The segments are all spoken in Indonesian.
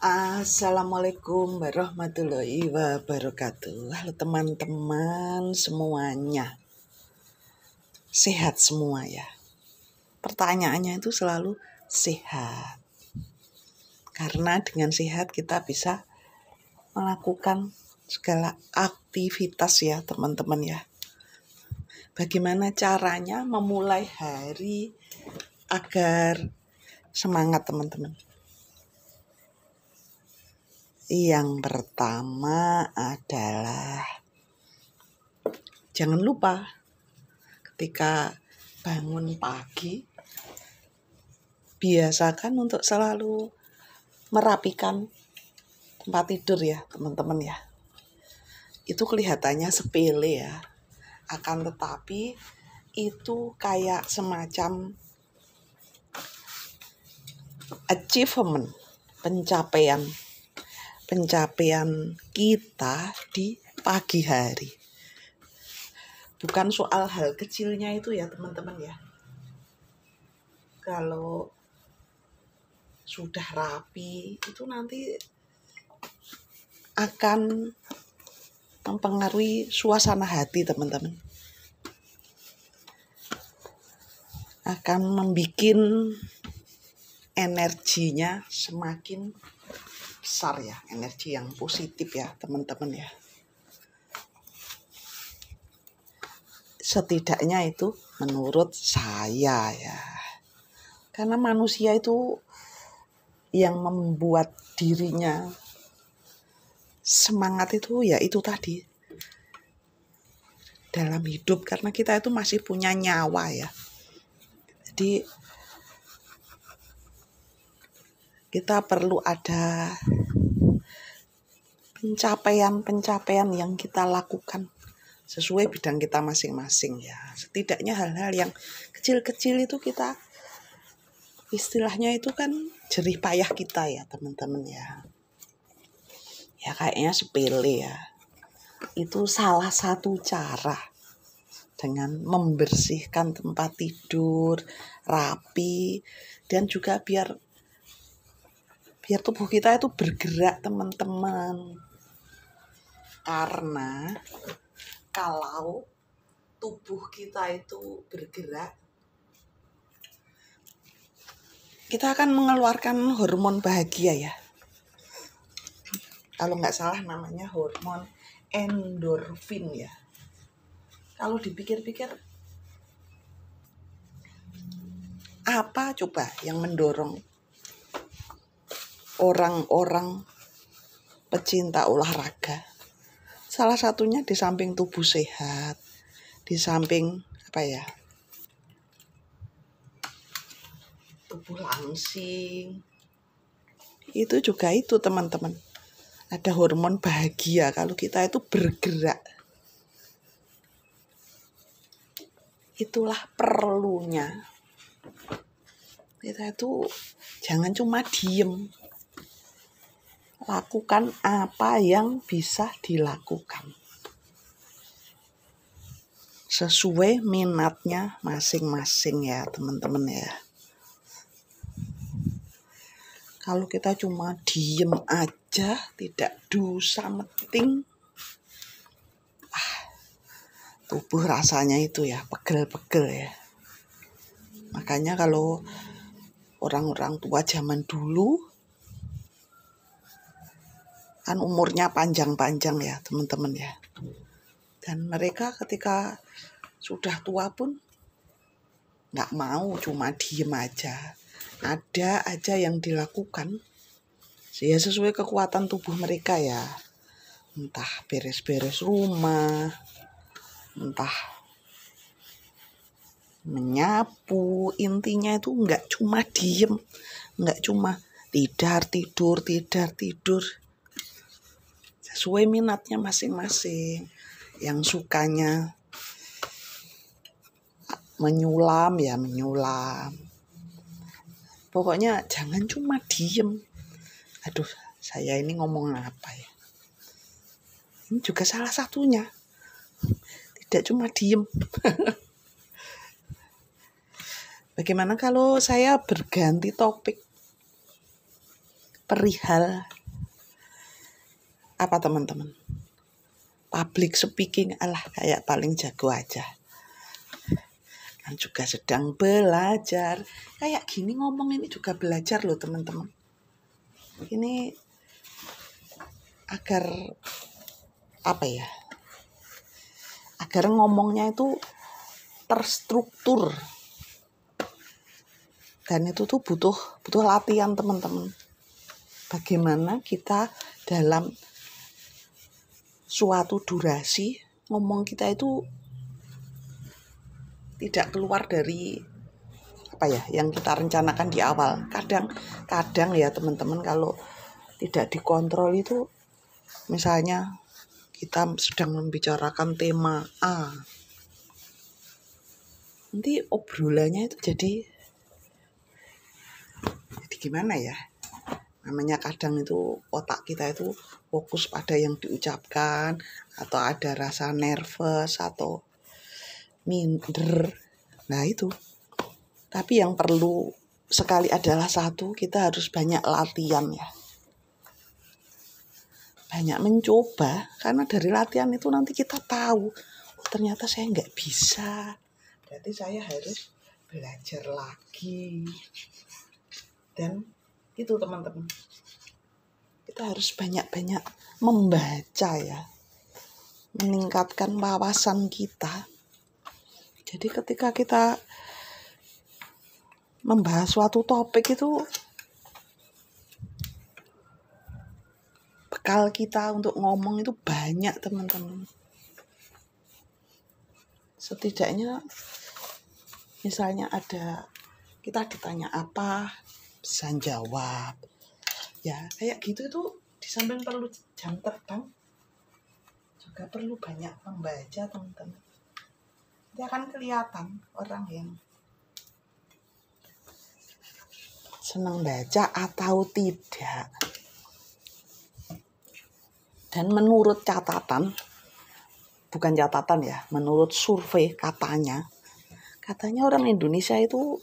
Assalamualaikum warahmatullahi wabarakatuh. Halo teman-teman semuanya. Sehat semua ya. Pertanyaannya itu selalu sehat. Karena dengan sehat kita bisa melakukan segala aktivitas ya teman-teman ya. Bagaimana caranya memulai hari agar semangat teman-teman? Yang pertama adalah jangan lupa ketika bangun pagi biasakan untuk selalu merapikan tempat tidur ya teman-teman ya. Itu kelihatannya sepele ya. Akan tetapi itu kayak semacam achievement, pencapaian kita di pagi hari. Bukan soal hal kecilnya itu ya teman-teman ya. Kalau sudah rapi itu nanti akan mempengaruhi suasana hati teman-teman. Akan membuat energinya semakin besar ya, energi yang positif ya teman-teman ya. Setidaknya itu menurut saya ya. Karena manusia itu yang membuat dirinya semangat itu ya itu tadi. Dalam hidup karena kita itu masih punya nyawa ya. Jadi kita perlu ada pencapaian yang kita lakukan sesuai bidang kita masing-masing ya. Setidaknya hal-hal yang kecil-kecil itu kita istilahnya itu kan jerih payah kita ya teman-teman ya. Ya kayaknya sepele ya. Itu salah satu cara dengan membersihkan tempat tidur rapi dan juga biar tubuh kita itu bergerak teman-teman. Karena kalau tubuh kita itu bergerak, kita akan mengeluarkan hormon bahagia ya. Kalau nggak salah namanya hormon endorfin ya. Kalau dipikir-pikir, apa coba yang mendorong orang-orang pecinta olahraga? Salah satunya di samping tubuh sehat, di samping tubuh langsing. Itu juga itu teman-teman. Ada hormon bahagia kalau kita itu bergerak. Itulah perlunya. Kita itu jangan cuma diem. Lakukan apa yang bisa dilakukan. Sesuai minatnya masing-masing ya teman-teman ya. Kalau kita cuma diem aja, tidak do something, tubuh rasanya itu ya pegel-pegel ya. Makanya kalau orang-orang tua zaman dulu kan umurnya panjang-panjang ya teman-teman ya. Dan mereka ketika sudah tua pun gak mau cuma diem aja. Ada aja yang dilakukan ya sesuai kekuatan tubuh mereka ya. Entah beres-beres rumah, entah menyapu, intinya itu gak cuma diem, gak cuma tidur. Sesuai minatnya masing-masing. Yang sukanya menyulam ya menyulam. Pokoknya jangan cuma diem. Aduh, saya ini ngomong apa ya? Ini juga salah satunya. Tidak cuma diem. Bagaimana kalau saya berganti topik? perihal apa teman-teman? Public speaking, alah kayak paling jago aja. Kan juga sedang belajar. Kayak gini ngomong ini juga belajar loh teman-teman. Ini agar apa ya? Agar ngomongnya itu terstruktur. Dan itu tuh butuh latihan teman-teman. Bagaimana kita dalam suatu durasi ngomong kita itu tidak keluar dari apa ya yang kita rencanakan di awal. Kadang ya teman-teman kalau tidak dikontrol itu, misalnya kita sedang membicarakan tema A, nanti obrolannya itu jadi gimana ya, namanya kadang itu otak kita itu fokus pada yang diucapkan, atau ada rasa nervous atau minder. Nah itu, tapi yang perlu sekali adalah satu, kita harus banyak latihan ya, banyak mencoba, karena dari latihan itu nanti kita tahu, oh, ternyata saya nggak bisa, berarti saya harus belajar lagi. Dan itu teman-teman, kita harus banyak-banyak membaca ya, meningkatkan wawasan kita. Jadi ketika kita membahas suatu topik itu, bekal kita untuk ngomong itu banyak teman-teman. Setidaknya misalnya ada, kita ditanya apa, bisa jawab. Ya kayak gitu itu di samping perlu jam terbang, juga perlu banyak membaca teman-teman. Nanti akan kelihatan orang yang senang baca atau tidak. Dan menurut catatan, bukan catatan ya, menurut survei katanya orang Indonesia itu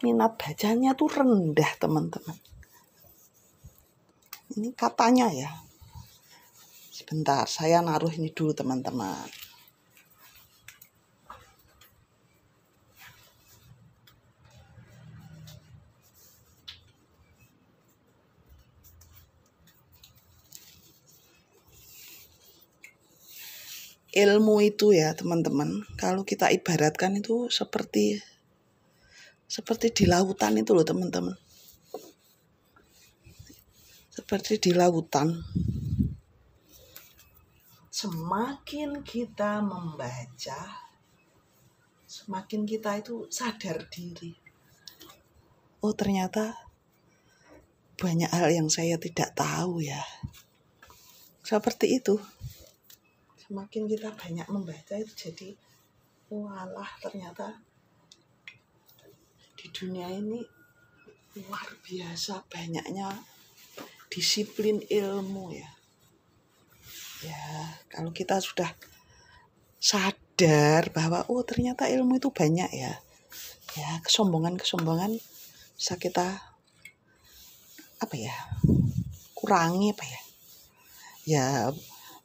minat bacanya tuh rendah teman-teman. Ini katanya ya. Sebentar, saya naruh ini dulu teman-teman. Ilmu itu ya teman-teman, kalau kita ibaratkan itu seperti di lautan itu loh teman-teman. Seperti di lautan. Semakin kita membaca, semakin kita itu sadar diri. Oh ternyata banyak hal yang saya tidak tahu ya. Seperti itu. Semakin kita banyak membaca itu jadi, walah ternyata di dunia ini luar biasa banyaknya disiplin ilmu ya. Ya kalau kita sudah sadar bahwa oh ternyata ilmu itu banyak ya. Ya kesombongan bisa kita apa ya, kurangi apa ya. Ya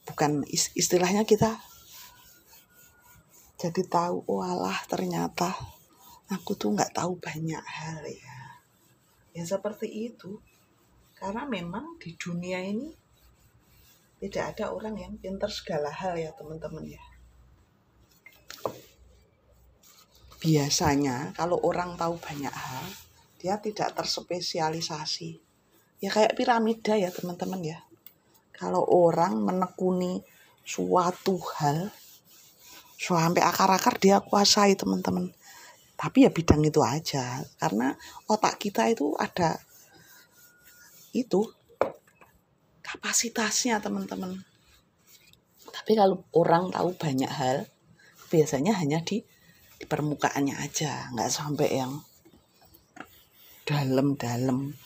bukan istilahnya kita jadi tahu, walah ternyata aku tuh nggak tahu banyak hal ya. Ya seperti itu. Karena memang di dunia ini tidak ada orang yang pintar segala hal ya teman-teman ya. Biasanya kalau orang tahu banyak hal, dia tidak terspesialisasi. Ya kayak piramida ya teman-teman ya. Kalau orang menekuni suatu hal sampai akar-akar dia kuasai teman-teman. Tapi ya bidang itu aja. Karena otak kita itu ada itu kapasitasnya teman-teman. Tapi kalau orang tahu banyak hal, biasanya hanya di permukaannya aja, nggak sampai yang dalam-dalam.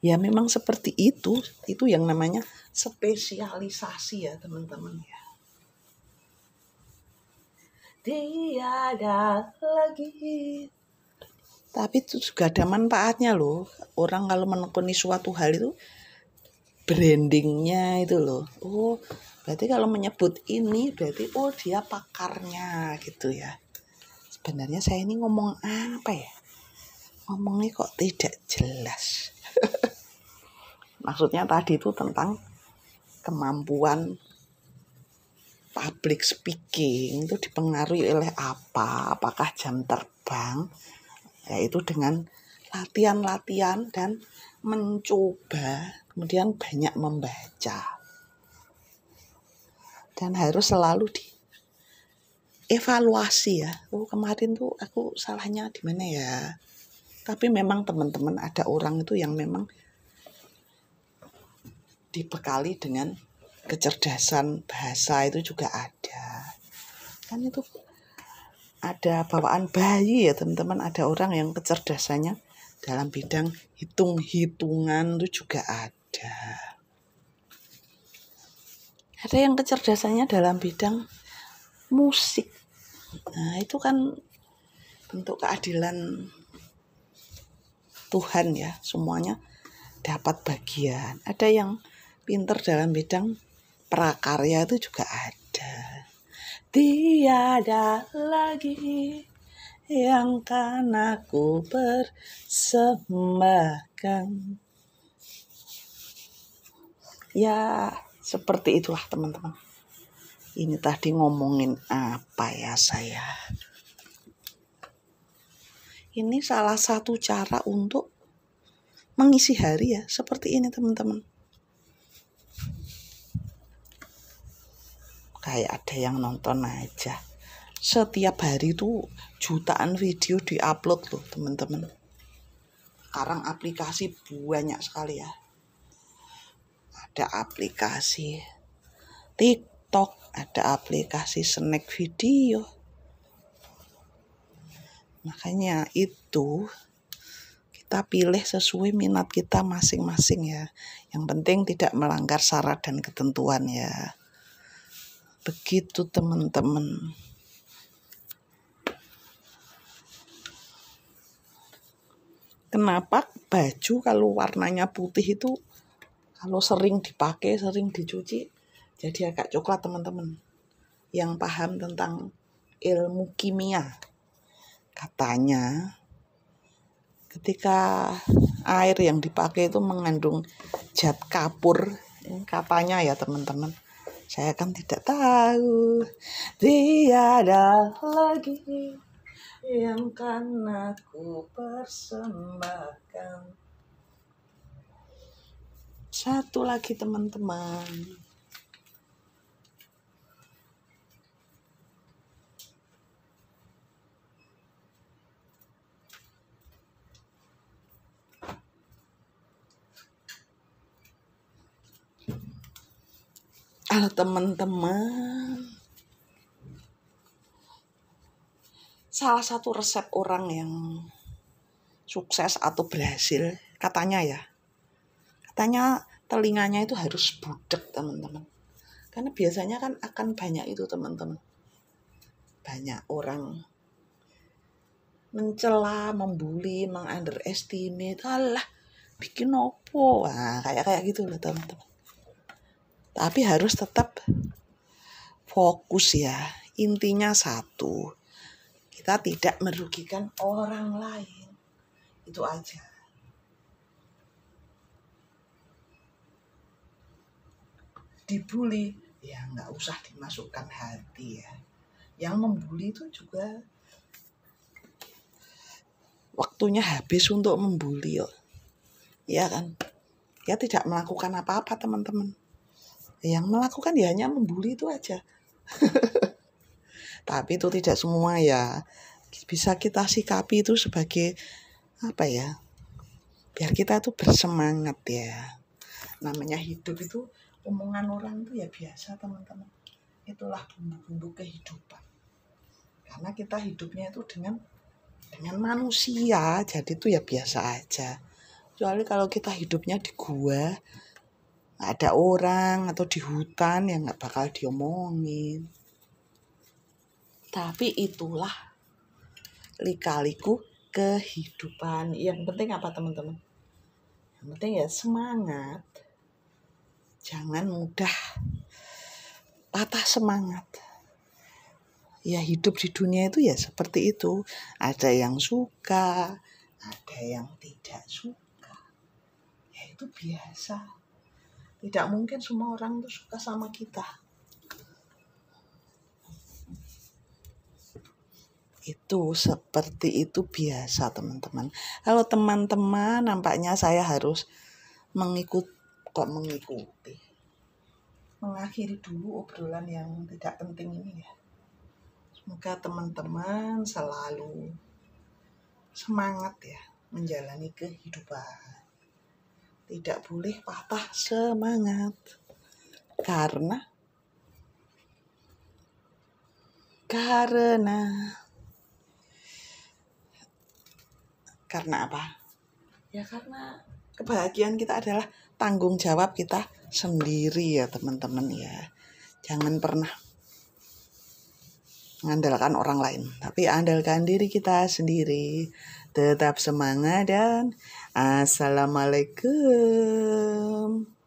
Ya memang seperti itu yang namanya spesialisasi ya teman-teman ya. Tiada lagi Tapi itu juga ada manfaatnya loh. Orang kalau menekuni suatu hal itu brandingnya itu loh. Oh, berarti kalau menyebut ini berarti oh dia pakarnya gitu ya. Sebenarnya saya ini ngomong apa ya? Ngomongnya kok tidak jelas. Maksudnya tadi itu tentang kemampuan public speaking itu dipengaruhi oleh apa? Apakah jam terbang? Yaitu dengan latihan-latihan dan mencoba, kemudian banyak membaca. Dan harus selalu dievaluasi ya. Oh, kemarin tuh aku salahnya di mana ya? Tapi memang teman-teman ada orang itu yang memang dibekali dengan kecerdasan bahasa itu juga ada. Kan itu ada bawaan bayi ya teman-teman, ada orang yang kecerdasannya dalam bidang hitung-hitungan itu juga ada. Ada yang kecerdasannya dalam bidang musik. Nah, itu kan bentuk keadilan Tuhan ya, semuanya dapat bagian. Ada yang pinter dalam bidang prakarya itu juga ada. Tiada lagi yang kan aku persembahkan. Ya, seperti itulah teman-teman. Ini tadi ngomongin apa ya saya? Ini salah satu cara untuk mengisi hari ya, seperti ini teman-teman. Kayak ada yang nonton aja. Setiap hari itu jutaan video diupload loh teman-teman. Sekarang aplikasi banyak sekali ya. Ada aplikasi TikTok, ada aplikasi snack video. Makanya itu kita pilih sesuai minat kita masing-masing ya. Yang penting tidak melanggar syarat dan ketentuan ya. Begitu teman-teman. Kenapa baju kalau warnanya putih itu kalau sering dipakai, sering dicuci jadi agak coklat teman-teman. Yang paham tentang ilmu kimia. Katanya ketika air yang dipakai itu mengandung zat kapur. Katanya ya teman-teman. Saya kan tidak tahu. Tiada lagi yang kan aku persembahkan. Satu lagi teman-teman. Halo teman-teman. Salah satu resep orang yang sukses atau berhasil katanya ya. Katanya telinganya itu harus budek teman-teman. Karena biasanya kan akan banyak itu teman-teman. Banyak orang mencela, membuli, mengunderestimate. Alah, bikin opo. Nah, kayak gitu loh teman-teman. Tapi harus tetap fokus ya. Intinya satu. Kita tidak merugikan orang lain. Itu aja. Dibully, ya nggak usah dimasukkan hati ya. Yang membuli itu juga waktunya habis untuk membuli yuk. Ya kan? Dia tidak melakukan apa-apa teman-teman. Yang melakukan ya hanya membuli itu aja. Tapi itu tidak semua ya. Bisa kita sikapi itu sebagai apa ya? Biar kita tuh bersemangat ya. Namanya hidup itu omongan orang itu ya biasa teman-teman. Itulah bumbu-bumbu kehidupan. Karena kita hidupnya itu dengan manusia, jadi itu ya biasa aja. Kecuali kalau kita hidupnya di gua, nggak ada orang atau di hutan yang nggak bakal diomongin. Tapi itulah lika-liku kehidupan. Yang penting apa teman-teman? Yang penting ya semangat. Jangan mudah patah semangat. Ya hidup di dunia itu ya seperti itu. Ada yang suka, ada yang tidak suka. Ya itu biasa. Tidak mungkin semua orang itu suka sama kita. Itu seperti itu biasa teman-teman. Kalau teman-teman nampaknya saya harus mengikuti. Mengakhiri dulu obrolan yang tidak penting ini ya. Semoga teman-teman selalu semangat ya menjalani kehidupan. Tidak boleh patah semangat. Karena apa? Ya karena kebahagiaan kita adalah tanggung jawab kita sendiri ya teman-teman ya. Jangan pernah mengandalkan orang lain, tapi andalkan diri kita sendiri. Tetap semangat dan assalamualaikum.